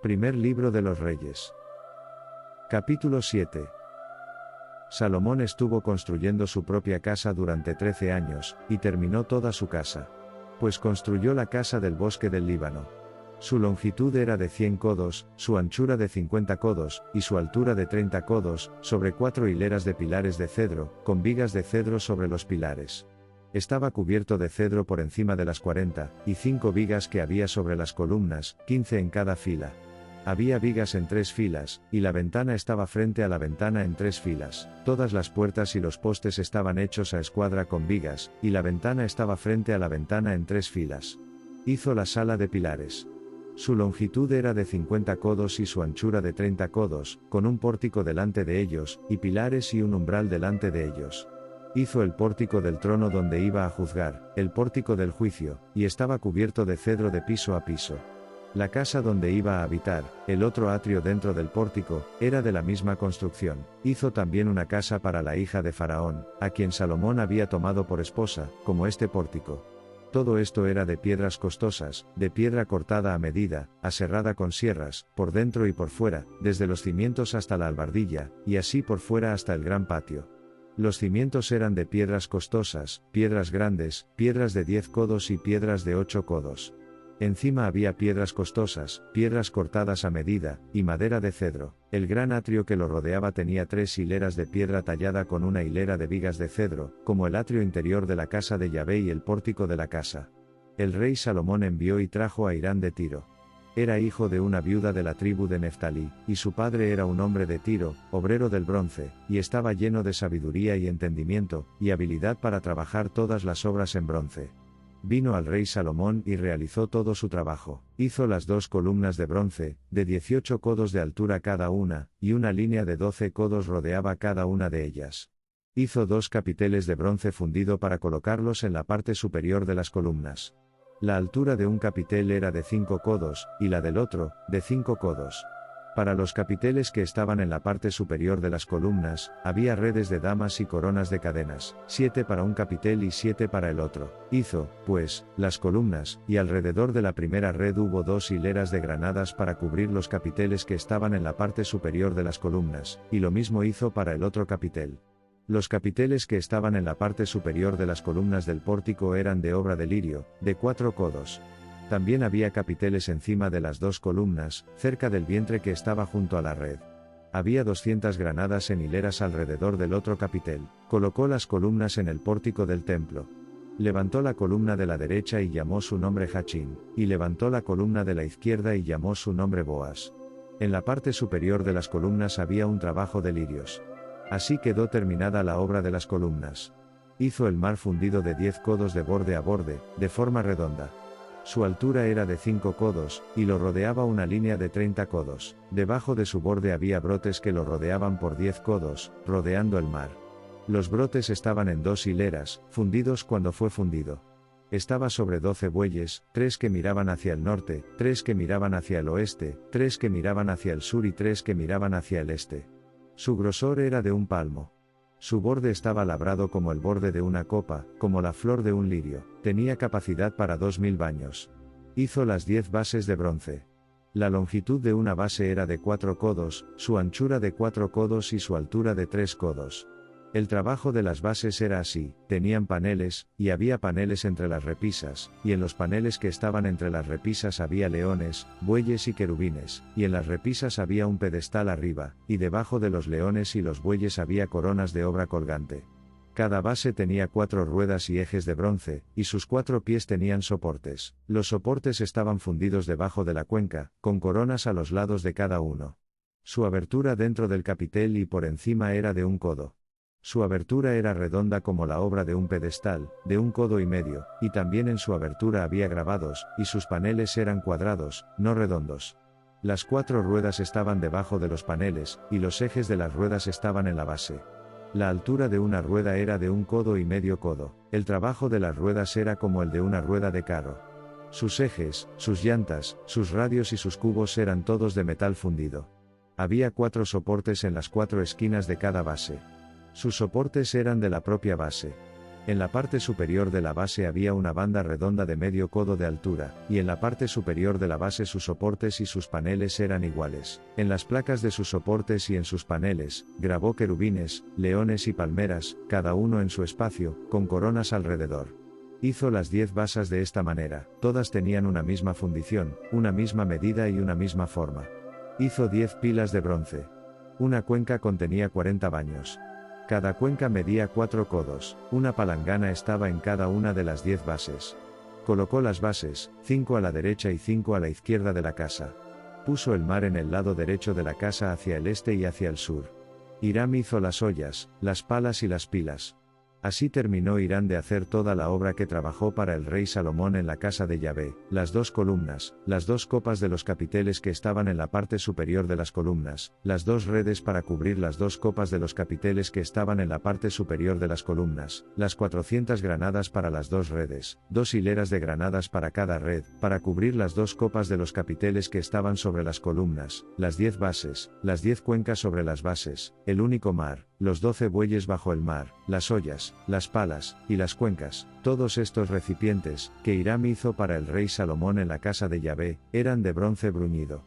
Primer libro de los Reyes. Capítulo 7. Salomón estuvo construyendo su propia casa durante 13 años, y terminó toda su casa. Pues construyó la casa del bosque del Líbano. Su longitud era de 100 codos, su anchura de 50 codos, y su altura de 30 codos, sobre 4 hileras de pilares de cedro, con vigas de cedro sobre los pilares. Estaba cubierto de cedro por encima de las 45 vigas que había sobre las columnas, 15 en cada fila. Había vigas en 3 filas, y la ventana estaba frente a la ventana en 3 filas. Todas las puertas y los postes estaban hechos a escuadra con vigas, y la ventana estaba frente a la ventana en 3 filas. Hizo la sala de pilares. Su longitud era de 50 codos y su anchura de 30 codos, con un pórtico delante de ellos, y pilares y un umbral delante de ellos. Hizo el pórtico del trono donde iba a juzgar, el pórtico del juicio, y estaba cubierto de cedro de piso a piso. La casa donde iba a habitar, el otro atrio dentro del pórtico, era de la misma construcción. Hizo también una casa para la hija de Faraón, a quien Salomón había tomado por esposa, como este pórtico. Todo esto era de piedras costosas, de piedra cortada a medida, aserrada con sierras, por dentro y por fuera, desde los cimientos hasta la albardilla, y así por fuera hasta el gran patio. Los cimientos eran de piedras costosas, piedras grandes, piedras de 10 codos y piedras de 8 codos. Encima había piedras costosas, piedras cortadas a medida, y madera de cedro. El gran atrio que lo rodeaba tenía 3 hileras de piedra tallada con una hilera de vigas de cedro, como el atrio interior de la casa de Yahvé y el pórtico de la casa. El rey Salomón envió y trajo a Hirán de Tiro. Era hijo de una viuda de la tribu de Neftalí, y su padre era un hombre de Tiro, obrero del bronce, y estaba lleno de sabiduría y entendimiento, y habilidad para trabajar todas las obras en bronce. Vino al rey Salomón y realizó todo su trabajo. Hizo las 2 columnas de bronce, de 18 codos de altura cada una, y una línea de 12 codos rodeaba cada una de ellas. Hizo 2 capiteles de bronce fundido para colocarlos en la parte superior de las columnas. La altura de un capitel era de 5 codos, y la del otro, de 5 codos. Para los capiteles que estaban en la parte superior de las columnas, había redes de damas y coronas de cadenas, 7 para un capitel y 7 para el otro. Hizo, pues, las columnas, y alrededor de la primera red hubo 2 hileras de granadas para cubrir los capiteles que estaban en la parte superior de las columnas, y lo mismo hizo para el otro capitel. Los capiteles que estaban en la parte superior de las columnas del pórtico eran de obra de lirio, de 4 codos. También había capiteles encima de las 2 columnas, cerca del vientre que estaba junto a la red. Había 200 granadas en hileras alrededor del otro capitel. Colocó las columnas en el pórtico del templo. Levantó la columna de la derecha y llamó su nombre Jachín, y levantó la columna de la izquierda y llamó su nombre Boas. En la parte superior de las columnas había un trabajo de lirios. Así quedó terminada la obra de las columnas. Hizo el mar fundido de 10 codos de borde a borde, de forma redonda. Su altura era de 5 codos, y lo rodeaba una línea de 30 codos. Debajo de su borde había brotes que lo rodeaban por 10 codos, rodeando el mar. Los brotes estaban en 2 hileras, fundidos cuando fue fundido. Estaba sobre 12 bueyes, 3 que miraban hacia el norte, 3 que miraban hacia el oeste, 3 que miraban hacia el sur y 3 que miraban hacia el este. Su grosor era de 1 palmo. Su borde estaba labrado como el borde de una copa, como la flor de un lirio. Tenía capacidad para 2000 baños. Hizo las 10 bases de bronce. La longitud de una base era de 4 codos, su anchura de 4 codos y su altura de 3 codos. El trabajo de las bases era así: tenían paneles, y había paneles entre las repisas, y en los paneles que estaban entre las repisas había leones, bueyes y querubines, y en las repisas había un pedestal arriba, y debajo de los leones y los bueyes había coronas de obra colgante. Cada base tenía 4 ruedas y ejes de bronce, y sus 4 pies tenían soportes. Los soportes estaban fundidos debajo de la cuenca, con coronas a los lados de cada uno. Su abertura dentro del capitel y por encima era de 1 codo. Su abertura era redonda como la obra de un pedestal, de 1 codo y medio, y también en su abertura había grabados, y sus paneles eran cuadrados, no redondos. Las 4 ruedas estaban debajo de los paneles, y los ejes de las ruedas estaban en la base. La altura de una rueda era de 1 codo y medio codo. El trabajo de las ruedas era como el de una rueda de carro. Sus ejes, sus llantas, sus radios y sus cubos eran todos de metal fundido. Había 4 soportes en las 4 esquinas de cada base. Sus soportes eran de la propia base. En la parte superior de la base había una banda redonda de medio codo de altura, y en la parte superior de la base sus soportes y sus paneles eran iguales. En las placas de sus soportes y en sus paneles, grabó querubines, leones y palmeras, cada uno en su espacio, con coronas alrededor. Hizo las 10 basas de esta manera, todas tenían una misma fundición, una misma medida y una misma forma. Hizo 10 pilas de bronce. Una cuenca contenía 40 baños. Cada cuenca medía 4 codos, una palangana estaba en cada una de las 10 bases. Colocó las bases, 5 a la derecha y 5 a la izquierda de la casa. Puso el mar en el lado derecho de la casa hacia el este y hacia el sur. Hiram hizo las ollas, las palas y las pilas. Así terminó Hiram de hacer toda la obra que trabajó para el rey Salomón en la casa de Yahvé, las 2 columnas, las 2 copas de los capiteles que estaban en la parte superior de las columnas, las 2 redes para cubrir las 2 copas de los capiteles que estaban en la parte superior de las columnas, las 400 granadas para las 2 redes, 2 hileras de granadas para cada red, para cubrir las 2 copas de los capiteles que estaban sobre las columnas, las 10 bases, las 10 cuencas sobre las bases, el único mar, los 12 bueyes bajo el mar, las ollas, las palas, y las cuencas. Todos estos recipientes, que Hiram hizo para el rey Salomón en la casa de Yahvé, eran de bronce bruñido.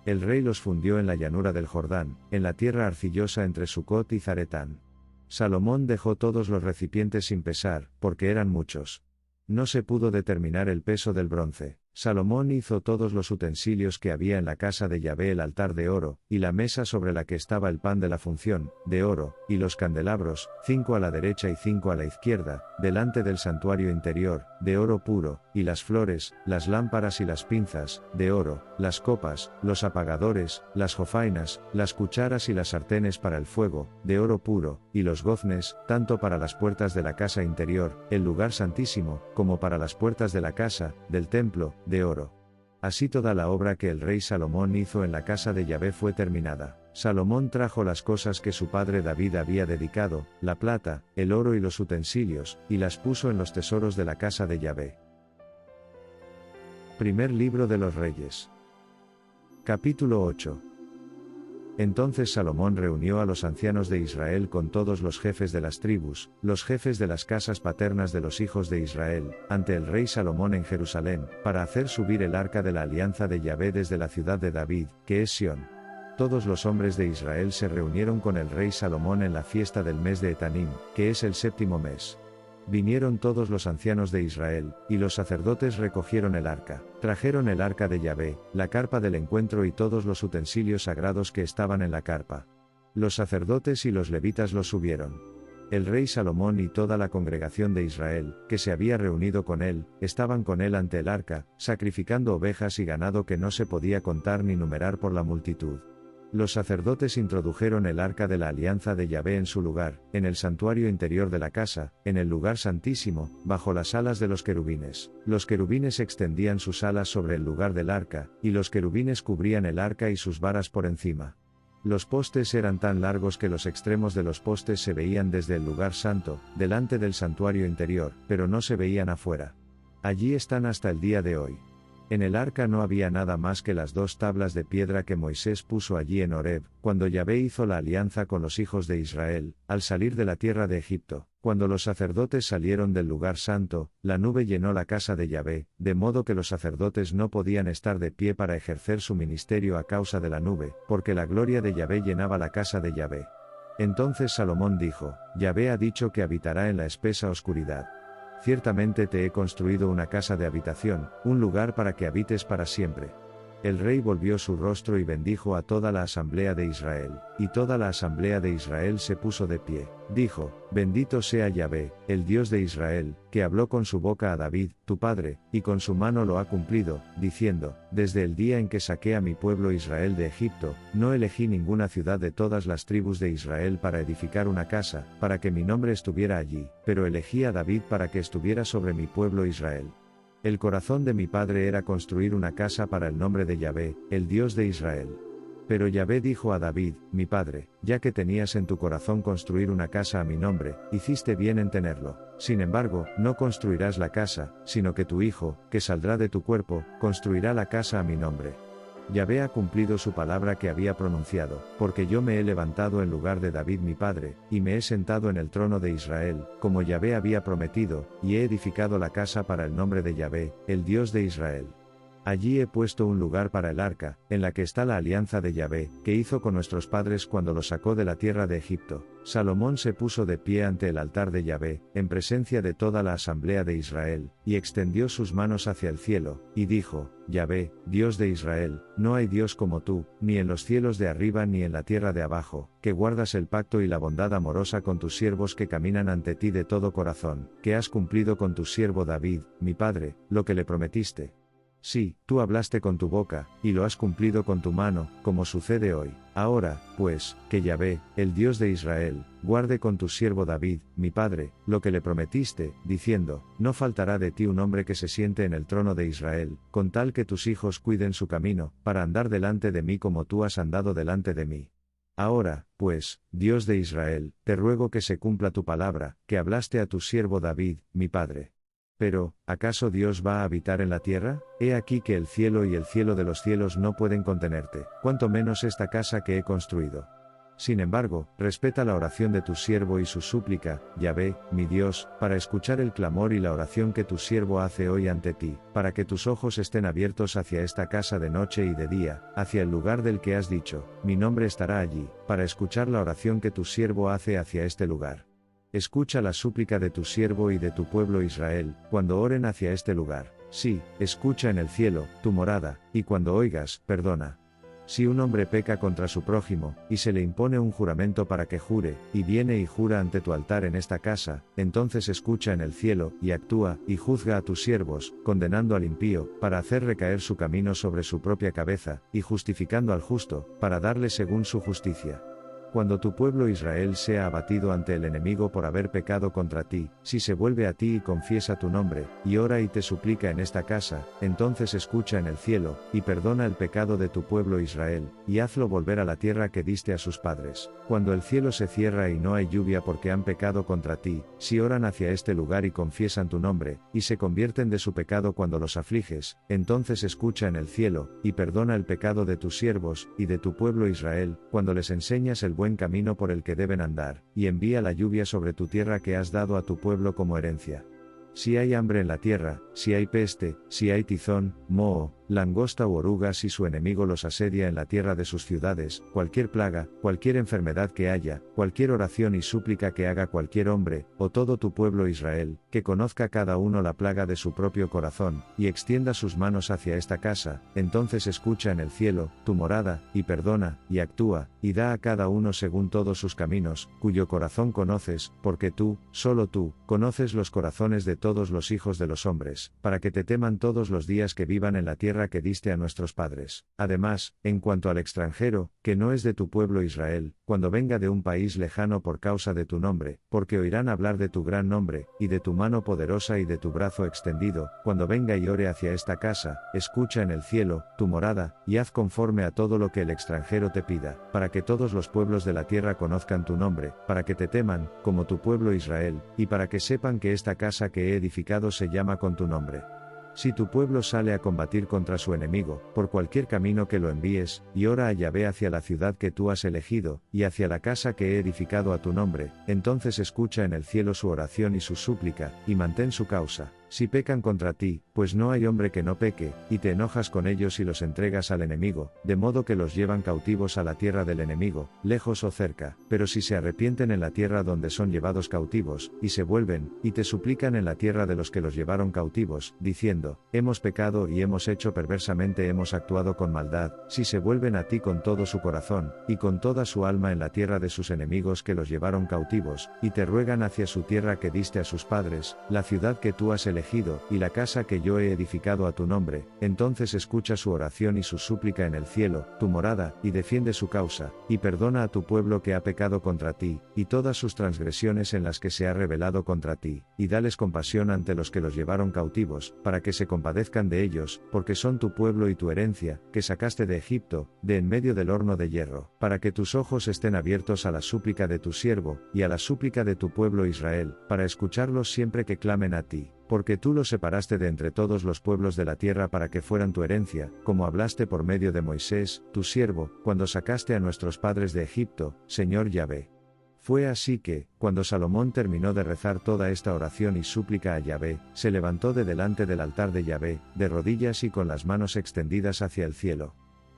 El rey los fundió en la llanura del Jordán, en la tierra arcillosa entre Sucot y Zaretán. Salomón dejó todos los recipientes sin pesar, porque eran muchos. No se pudo determinar el peso del bronce. Salomón hizo todos los utensilios que había en la casa de Yahvé, el altar de oro, y la mesa sobre la que estaba el pan de la función, de oro, y los candelabros, 5 a la derecha y 5 a la izquierda, delante del santuario interior, de oro puro, y las flores, las lámparas y las pinzas, de oro, las copas, los apagadores, las jofainas, las cucharas y las sartenes para el fuego, de oro puro, y los goznes, tanto para las puertas de la casa interior, el lugar santísimo, como para las puertas de la casa, del templo, de oro. Así toda la obra que el rey Salomón hizo en la casa de Yahvé fue terminada. Salomón trajo las cosas que su padre David había dedicado, la plata, el oro y los utensilios, y las puso en los tesoros de la casa de Yahvé. Primer libro de los Reyes. Capítulo 8. Entonces Salomón reunió a los ancianos de Israel con todos los jefes de las tribus, los jefes de las casas paternas de los hijos de Israel, ante el rey Salomón en Jerusalén, para hacer subir el arca de la alianza de Yahvé desde la ciudad de David, que es Sión. Todos los hombres de Israel se reunieron con el rey Salomón en la fiesta del mes de Etanim, que es el 7º mes. Vinieron todos los ancianos de Israel, y los sacerdotes recogieron el arca, trajeron el arca de Yahvé, la carpa del encuentro y todos los utensilios sagrados que estaban en la carpa. Los sacerdotes y los levitas los subieron. El rey Salomón y toda la congregación de Israel, que se había reunido con él, estaban con él ante el arca, sacrificando ovejas y ganado que no se podía contar ni numerar por la multitud. Los sacerdotes introdujeron el arca de la alianza de Yahvé en su lugar, en el santuario interior de la casa, en el lugar santísimo, bajo las alas de los querubines. Los querubines extendían sus alas sobre el lugar del arca, y los querubines cubrían el arca y sus varas por encima. Los postes eran tan largos que los extremos de los postes se veían desde el lugar santo, delante del santuario interior, pero no se veían afuera. Allí están hasta el día de hoy. En el arca no había nada más que las 2 tablas de piedra que Moisés puso allí en Horeb, cuando Yahvé hizo la alianza con los hijos de Israel, al salir de la tierra de Egipto. Cuando los sacerdotes salieron del lugar santo, la nube llenó la casa de Yahvé, de modo que los sacerdotes no podían estar de pie para ejercer su ministerio a causa de la nube, porque la gloria de Yahvé llenaba la casa de Yahvé. Entonces Salomón dijo: Yahvé ha dicho que habitará en la espesa oscuridad. Ciertamente te he construido una casa de habitación, un lugar para que habites para siempre. El rey volvió su rostro y bendijo a toda la asamblea de Israel, y toda la asamblea de Israel se puso de pie. Dijo: Bendito sea Yahvé, el Dios de Israel, que habló con su boca a David, tu padre, y con su mano lo ha cumplido, diciendo: Desde el día en que saqué a mi pueblo Israel de Egipto, no elegí ninguna ciudad de todas las tribus de Israel para edificar una casa, para que mi nombre estuviera allí, pero elegí a David para que estuviera sobre mi pueblo Israel. El corazón de mi padre era construir una casa para el nombre de Yahvé, el Dios de Israel. Pero Yahvé dijo a David, mi padre: ya que tenías en tu corazón construir una casa a mi nombre, hiciste bien en tenerlo. Sin embargo, no construirás la casa, sino que tu hijo, que saldrá de tu cuerpo, construirá la casa a mi nombre. Yahvé ha cumplido su palabra que había pronunciado, porque yo me he levantado en lugar de David mi padre, y me he sentado en el trono de Israel, como Yahvé había prometido, y he edificado la casa para el nombre de Yahvé, el Dios de Israel. Allí he puesto un lugar para el arca, en la que está la alianza de Yahvé, que hizo con nuestros padres cuando los sacó de la tierra de Egipto. Salomón se puso de pie ante el altar de Yahvé, en presencia de toda la asamblea de Israel, y extendió sus manos hacia el cielo, y dijo: Yahvé, Dios de Israel, no hay Dios como tú, ni en los cielos de arriba ni en la tierra de abajo, que guardas el pacto y la bondad amorosa con tus siervos que caminan ante ti de todo corazón, que has cumplido con tu siervo David, mi padre, lo que le prometiste. Sí, tú hablaste con tu boca, y lo has cumplido con tu mano, como sucede hoy. Ahora, pues, que Yahvé, el Dios de Israel, guarde con tu siervo David, mi padre, lo que le prometiste, diciendo: no faltará de ti un hombre que se siente en el trono de Israel, con tal que tus hijos cuiden su camino, para andar delante de mí como tú has andado delante de mí. Ahora, pues, Dios de Israel, te ruego que se cumpla tu palabra, que hablaste a tu siervo David, mi padre. Pero, ¿acaso Dios va a habitar en la tierra? He aquí que el cielo y el cielo de los cielos no pueden contenerte, cuanto menos esta casa que he construido. Sin embargo, respeta la oración de tu siervo y su súplica, Yahvé, mi Dios, para escuchar el clamor y la oración que tu siervo hace hoy ante ti, para que tus ojos estén abiertos hacia esta casa de noche y de día, hacia el lugar del que has dicho: mi nombre estará allí, para escuchar la oración que tu siervo hace hacia este lugar. Escucha la súplica de tu siervo y de tu pueblo Israel, cuando oren hacia este lugar. Sí, escucha en el cielo, tu morada, y cuando oigas, perdona. Si un hombre peca contra su prójimo, y se le impone un juramento para que jure, y viene y jura ante tu altar en esta casa, entonces escucha en el cielo, y actúa, y juzga a tus siervos, condenando al impío, para hacer recaer su camino sobre su propia cabeza, y justificando al justo, para darle según su justicia. Cuando tu pueblo Israel sea abatido ante el enemigo por haber pecado contra ti, si se vuelve a ti y confiesa tu nombre, y ora y te suplica en esta casa, entonces escucha en el cielo, y perdona el pecado de tu pueblo Israel, y hazlo volver a la tierra que diste a sus padres. Cuando el cielo se cierra y no hay lluvia porque han pecado contra ti, si oran hacia este lugar y confiesan tu nombre, y se convierten de su pecado cuando los afliges, entonces escucha en el cielo, y perdona el pecado de tus siervos, y de tu pueblo Israel, cuando les enseñas el buen camino por el que deben andar, y envía la lluvia sobre tu tierra que has dado a tu pueblo como herencia. Si hay hambre en la tierra, si hay peste, si hay tizón, moho, langosta u oruga, si su enemigo los asedia en la tierra de sus ciudades, cualquier plaga, cualquier enfermedad que haya, cualquier oración y súplica que haga cualquier hombre, o todo tu pueblo Israel, que conozca cada uno la plaga de su propio corazón, y extienda sus manos hacia esta casa, entonces escucha en el cielo, tu morada, y perdona, y actúa, y da a cada uno según todos sus caminos, cuyo corazón conoces, porque tú, solo tú, conoces los corazones de todos los hijos de los hombres, para que te teman todos los días que vivan en la tierra que diste a nuestros padres. Además, en cuanto al extranjero, que no es de tu pueblo Israel, cuando venga de un país lejano por causa de tu nombre, porque oirán hablar de tu gran nombre, y de tu mano poderosa y de tu brazo extendido, cuando venga y ore hacia esta casa, escucha en el cielo, tu morada, y haz conforme a todo lo que el extranjero te pida, para que todos los pueblos de la tierra conozcan tu nombre, para que te teman, como tu pueblo Israel, y para que sepan que esta casa que he edificado se llama con tu nombre. Si tu pueblo sale a combatir contra su enemigo, por cualquier camino que lo envíes, y ora a Yahvé hacia la ciudad que tú has elegido, y hacia la casa que he edificado a tu nombre, entonces escucha en el cielo su oración y su súplica, y mantén su causa. Si pecan contra ti, pues no hay hombre que no peque, y te enojas con ellos y los entregas al enemigo, de modo que los llevan cautivos a la tierra del enemigo, lejos o cerca, pero si se arrepienten en la tierra donde son llevados cautivos, y se vuelven, y te suplican en la tierra de los que los llevaron cautivos, diciendo: hemos pecado y hemos hecho perversamente, hemos actuado con maldad, si se vuelven a ti con todo su corazón, y con toda su alma en la tierra de sus enemigos que los llevaron cautivos, y te ruegan hacia su tierra que diste a sus padres, la ciudad que tú has elegido, y la casa que yo he edificado a tu nombre, entonces escucha su oración y su súplica en el cielo, tu morada, y defiende su causa, y perdona a tu pueblo que ha pecado contra ti, y todas sus transgresiones en las que se ha rebelado contra ti, y dales compasión ante los que los llevaron cautivos, para que se compadezcan de ellos, porque son tu pueblo y tu herencia, que sacaste de Egipto, de en medio del horno de hierro, para que tus ojos estén abiertos a la súplica de tu siervo, y a la súplica de tu pueblo Israel, para escucharlos siempre que clamen a ti. Porque tú los separaste de entre todos los pueblos de la tierra para que fueran tu herencia, como hablaste por medio de Moisés, tu siervo, cuando sacaste a nuestros padres de Egipto, Señor Yahvé. Fue así que, cuando Salomón terminó de rezar toda esta oración y súplica a Yahvé, se levantó de delante del altar de Yahvé, de rodillas y con las manos extendidas hacia el cielo.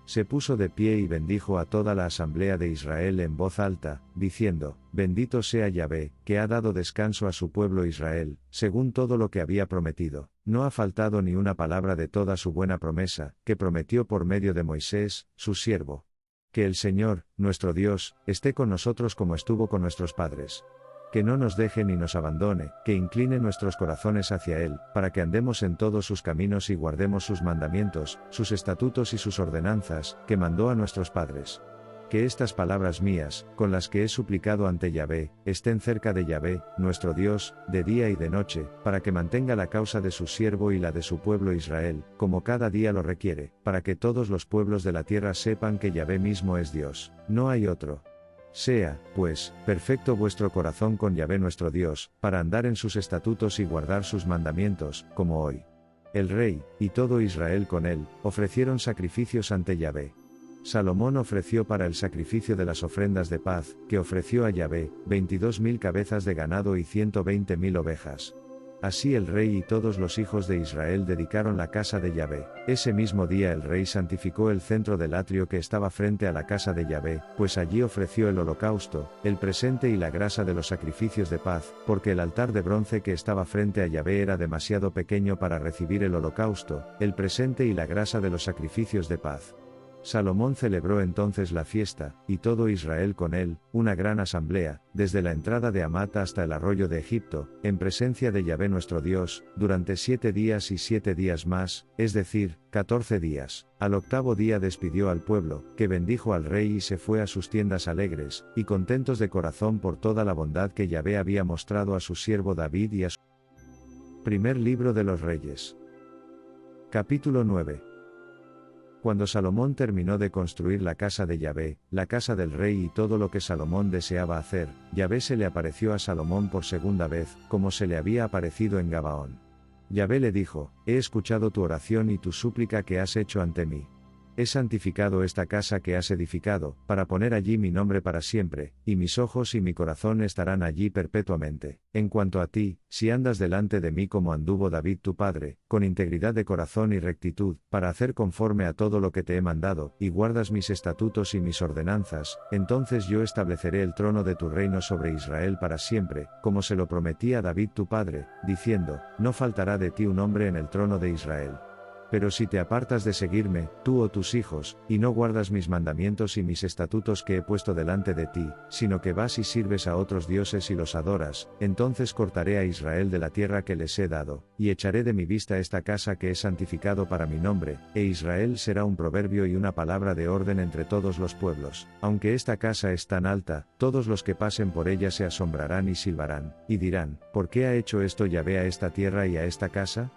Se puso de pie y bendijo a toda la asamblea de Israel en voz alta, diciendo, Bendito sea Yahvé, que ha dado descanso a su pueblo Israel, según todo lo que había prometido. No ha faltado ni una palabra de toda su buena promesa, que prometió por medio de Moisés, su siervo. Que el Señor, nuestro Dios, esté con nosotros como estuvo con nuestros padres. Que no nos deje ni nos abandone, que incline nuestros corazones hacia Él, para que andemos en todos sus caminos y guardemos sus mandamientos, sus estatutos y sus ordenanzas, que mandó a nuestros padres. Que estas palabras mías, con las que he suplicado ante Yahvé, estén cerca de Yahvé, nuestro Dios, de día y de noche, para que mantenga la causa de su siervo y la de su pueblo Israel, como cada día lo requiere, para que todos los pueblos de la tierra sepan que Yahvé mismo es Dios, no hay otro. Sea, pues, perfecto vuestro corazón con Yahvé nuestro Dios, para andar en sus estatutos y guardar sus mandamientos, como hoy. El rey, y todo Israel con él, ofrecieron sacrificios ante Yahvé. Salomón ofreció para el sacrificio de las ofrendas de paz, que ofreció a Yahvé, 22.000 cabezas de ganado y 120.000 ovejas. Así el rey y todos los hijos de Israel dedicaron la casa de Yahvé. Ese mismo día el rey santificó el centro del atrio que estaba frente a la casa de Yahvé, pues allí ofreció el holocausto, el presente y la grasa de los sacrificios de paz, porque el altar de bronce que estaba frente a Yahvé era demasiado pequeño para recibir el holocausto, el presente y la grasa de los sacrificios de paz. Salomón celebró entonces la fiesta, y todo Israel con él, una gran asamblea, desde la entrada de Amat hasta el arroyo de Egipto, en presencia de Yahvé nuestro Dios, durante 7 días y 7 días más, es decir, 14 días. Al octavo día despidió al pueblo, que bendijo al rey y se fue a sus tiendas alegres, y contentos de corazón por toda la bondad que Yahvé había mostrado a su siervo David y a su... Primer libro de los Reyes. Capítulo 9. Cuando Salomón terminó de construir la casa de Yahvé, la casa del rey y todo lo que Salomón deseaba hacer, Yahvé se le apareció a Salomón por segunda vez, como se le había aparecido en Gabaón. Yahvé le dijo, he escuchado tu oración y tu súplica que has hecho ante mí. He santificado esta casa que has edificado, para poner allí mi nombre para siempre, y mis ojos y mi corazón estarán allí perpetuamente. En cuanto a ti, si andas delante de mí como anduvo David tu padre, con integridad de corazón y rectitud, para hacer conforme a todo lo que te he mandado, y guardas mis estatutos y mis ordenanzas, entonces yo estableceré el trono de tu reino sobre Israel para siempre, como se lo prometí a David tu padre, diciendo, no faltará de ti un hombre en el trono de Israel. Pero si te apartas de seguirme, tú o tus hijos, y no guardas mis mandamientos y mis estatutos que he puesto delante de ti, sino que vas y sirves a otros dioses y los adoras, entonces cortaré a Israel de la tierra que les he dado, y echaré de mi vista esta casa que he santificado para mi nombre, e Israel será un proverbio y una palabra de orden entre todos los pueblos. Aunque esta casa es tan alta, todos los que pasen por ella se asombrarán y silbarán, y dirán, ¿por qué ha hecho esto Yahvé a esta tierra y a esta casa?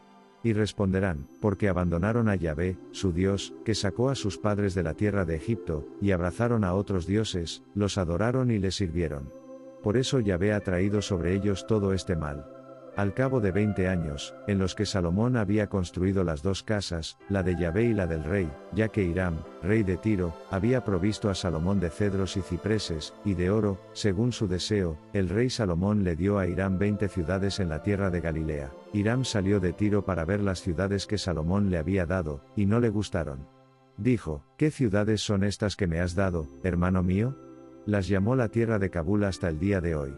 Y responderán, porque abandonaron a Yahvé, su Dios, que sacó a sus padres de la tierra de Egipto, y abrazaron a otros dioses, los adoraron y les sirvieron. Por eso Yahvé ha traído sobre ellos todo este mal. Al cabo de 20 años, en los que Salomón había construido las dos casas, la de Yahvé y la del rey, ya que Hiram, rey de Tiro, había provisto a Salomón de cedros y cipreses, y de oro, según su deseo, el rey Salomón le dio a Hiram 20 ciudades en la tierra de Galilea. Hiram salió de Tiro para ver las ciudades que Salomón le había dado, y no le gustaron. Dijo, ¿qué ciudades son estas que me has dado, hermano mío? Las llamó la tierra de Cabul hasta el día de hoy.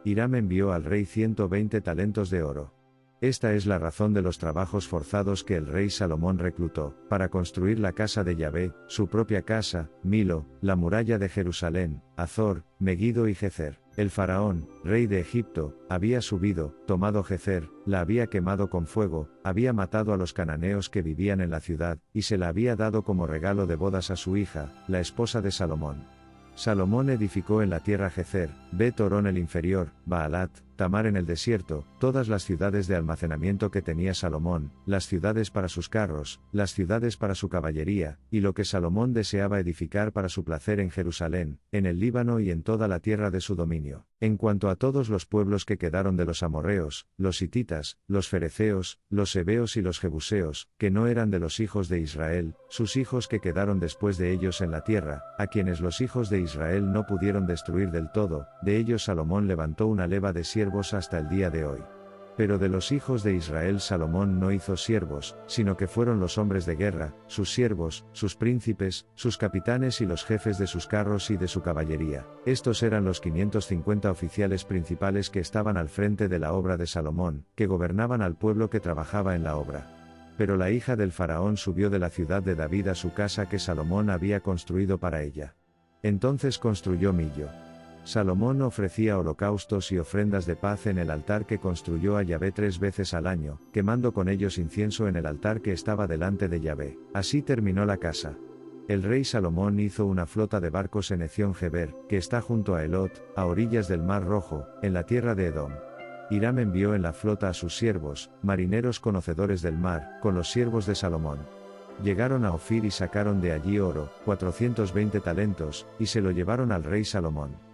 Hiram envió al rey 120 talentos de oro. Esta es la razón de los trabajos forzados que el rey Salomón reclutó, para construir la casa de Yahvé, su propia casa, Milo, la muralla de Jerusalén, Azor, Megiddo y Gezer. El faraón, rey de Egipto, había subido, tomado Gezer, la había quemado con fuego, había matado a los cananeos que vivían en la ciudad, y se la había dado como regalo de bodas a su hija, la esposa de Salomón. Salomón edificó en la tierra Gezer, Bet Orón el inferior, Baalat, Tamar en el desierto, todas las ciudades de almacenamiento que tenía Salomón, las ciudades para sus carros, las ciudades para su caballería, y lo que Salomón deseaba edificar para su placer en Jerusalén, en el Líbano y en toda la tierra de su dominio. En cuanto a todos los pueblos que quedaron de los amorreos, los hititas, los fereceos, los heveos y los jebuseos, que no eran de los hijos de Israel, sus hijos que quedaron después de ellos en la tierra, a quienes los hijos de Israel no pudieron destruir del todo, de ellos Salomón levantó una leva de siervos hasta el día de hoy. Pero de los hijos de Israel Salomón no hizo siervos, sino que fueron los hombres de guerra, sus siervos, sus príncipes, sus capitanes y los jefes de sus carros y de su caballería. Estos eran los 550 oficiales principales que estaban al frente de la obra de Salomón, que gobernaban al pueblo que trabajaba en la obra. Pero la hija del faraón subió de la ciudad de David a su casa que Salomón había construido para ella. Entonces construyó Millo. Salomón ofrecía holocaustos y ofrendas de paz en el altar que construyó a Yahvé 3 veces al año, quemando con ellos incienso en el altar que estaba delante de Yahvé. Así terminó la casa. El rey Salomón hizo una flota de barcos en Ezión-Geber, que está junto a Elot, a orillas del Mar Rojo, en la tierra de Edom. Hiram envió en la flota a sus siervos, marineros conocedores del mar, con los siervos de Salomón. Llegaron a Ofir y sacaron de allí oro, 420 talentos, y se lo llevaron al rey Salomón.